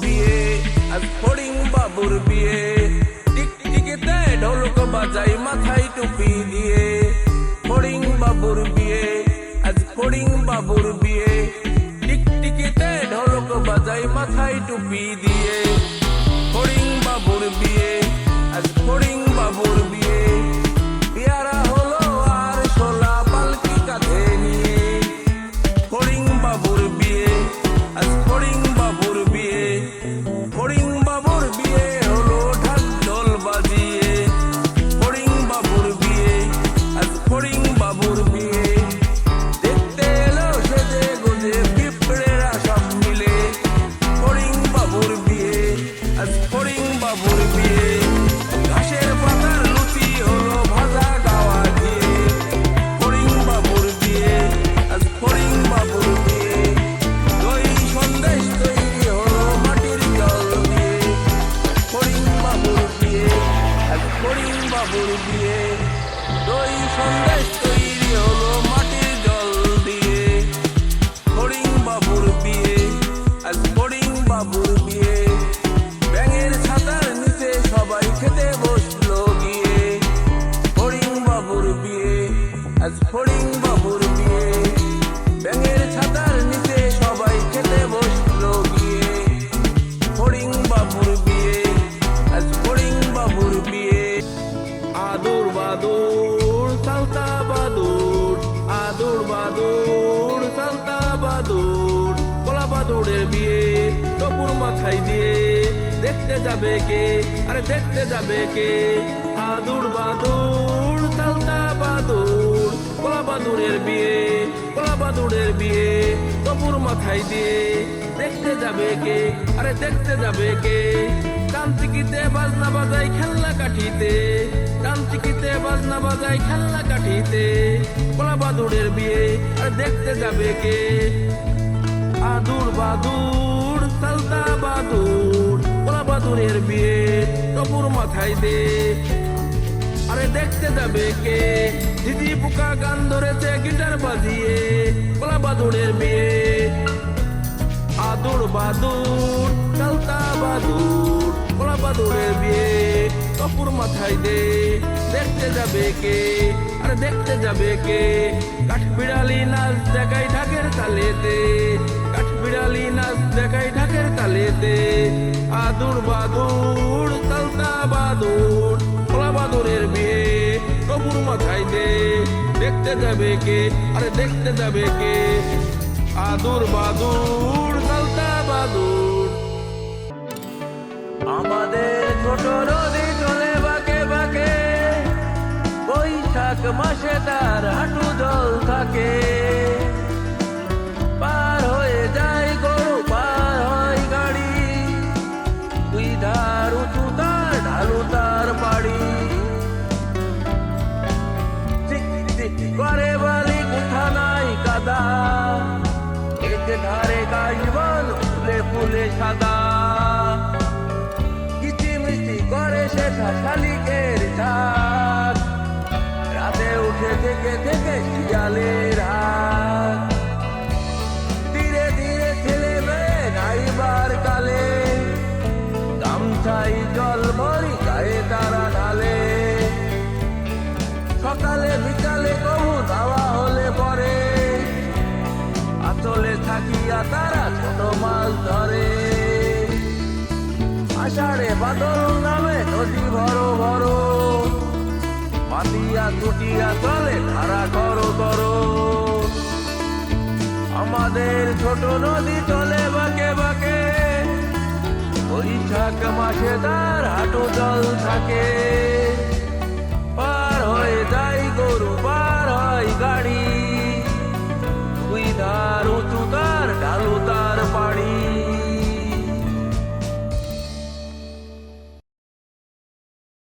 বিয়ে, আজ ফড়িং বাবুর বিয়ে। টিকটিকিতে ঢোলক বাজাই মাথায় টুপি দিয়ে। ফড়িং বাবুর বিয়ে, আজ ফড়িং বাবুর বিয়ে। টিকটিকিতে ঢোলক বাজাই মাথায় টুপি দিয়ে। ফড়িং বাবুর বিয়ে, আজ ফড়িং বাবুর বিয়ে। পেয়ারা হলো আর শোলা পালকি কাঁধে নিয়ে। ফড়িং বাবুর বিয়ে, আজ ফড়িং বাবুর বিয়ে। ফড়িং বাবুর বিয়ে হলো ঢাক ঢোল বাজিয়ে। ফড়িং বাবুর বিয়ে, আজ ফড়িং বাবুর বিয়ে। দেখতে এলো সেজে গুজে পিঁপড়েরা সব মিলে। ফড়িং বাবুর বিয়ে, আজ ফড়িং বাবুর বিয়ে। ঘাসের পাতার লুচি হলো ভাজা গাওয়া দিয়ে। ফড়িং বাবুর বিয়ে, আজ ফড়িং বাবুর বিয়ে। দই সন্দেশ তৈরি হলো মাটির জল দিয়ে। ফড়িং বাবুর বিয়ে, আজ ফড়িং বাবুর বিয়ে। দই সন্দেশ তৈরি হলো মাটির জল দিয়ে। ফড়িং বাবুর বিয়ে, আজ ফড়িং বাবুর বিয়ে। ব্যাঙের ছাতার নিচে সবাই খেতে বসলো গিয়ে। ফড়িং বাবুর বিয়ে, আজ ফড়িং বাবুর বিয়ে। ব্যাঙের ছাতার নিচে সবাই খেতে বসলো গিয়ে। ফড়িং বাবুর বিয়ে, আজ ফড়িং বাবুর বিয়ে। আদুর বাদুর সালতা বাদুর, আদুর বাদুর সালতা বাদুর। কলা বাদুরের বিয়ে টপুর মাথায় দিয়ে। দেখতে যাবে কে, আরে দেখতে যাবে কে? আদুর বাদুর সালতা বাদুর। কলা বাদুরের বিয়ে, কলা বাদুরের বিয়ে টপুর মাথায় দিয়ে। দেখতে যাবে কে, আরে দেখতে যাবে কে? কান্তিকিতে বাজনা বাজাই খেলনা কাঠিতে। কান্তিকিতে বাজনা বাজাই খেলনা কাঠিতে। কলা বাদুরের বিয়ে, আরে দেখতে যাবে কে? আদুর বাদুর সালতা বাদুর। কলা বাদুরের বিয়ে টপুর মাথায় দে। আরে দেখতে যাবে কে? দিদি পোকা গান ধরেছে গিটার বাজিয়ে। কলা বাদুরের বিয়ে। আদুর বাদুর সালতা বাদুর। কলা বাদুরের বিয়ে টপুর মাথায় দে। দেখতে যাবে কে, আরে দেখতে যাবে কে? কাঠবিড়ালি নাচ দেখাই ঢাকের তালেতে। কাঠবিড়ালি নাচ দেখাই ঢাকের তালেতে। আদুর বাদুর সালতা বাদুর। কলা বাদুরের বিয়ে টপুর মাথায় দে। দেখতে যাবে কে, আরে দেখতে যাবে কে? আদুর বাদুর সালতা বাদুর। আমাদের ছোট নদী চলে বাঁকে বাঁকে। বৈশাখ মাসে তার হাঁটু জল থাকে। পার হয়ে যায় গরু, পার হয় গাড়ি। দুই ধার উঁচু তার, ঢালু তার বাড়ি। চিক চিক করে বালি, কোথা নাই কাদা। এক ধারে গাইবান ফুলে ফুলে সাদা। কিচিমিচি করে সেটা শালিকের ঝাঁক। রাতে উঠে থেকে থেকে শিয়ালের হাত। ধীরে ধীরে ছেলে মেয়ে নাইবার কালে। গামছাই জল ভরি গায়ে তারা ঢালে। সকালে বিকালে কবু দাওয়া হলে পরে। আঁচলে থাকিয়া তারা ছোট মাছ ধরে। আষাঢ়ে বাদল নামে নদী ভরো ভরো। মাতিয়া কুটিয়া চলে ধারা করো করো। আমাদের ছোট নদী চলে বাঁকে বাঁকে। বৈশাখ মাসে তার হাঁটু জল থাকে। পার হয়ে যায় গরু,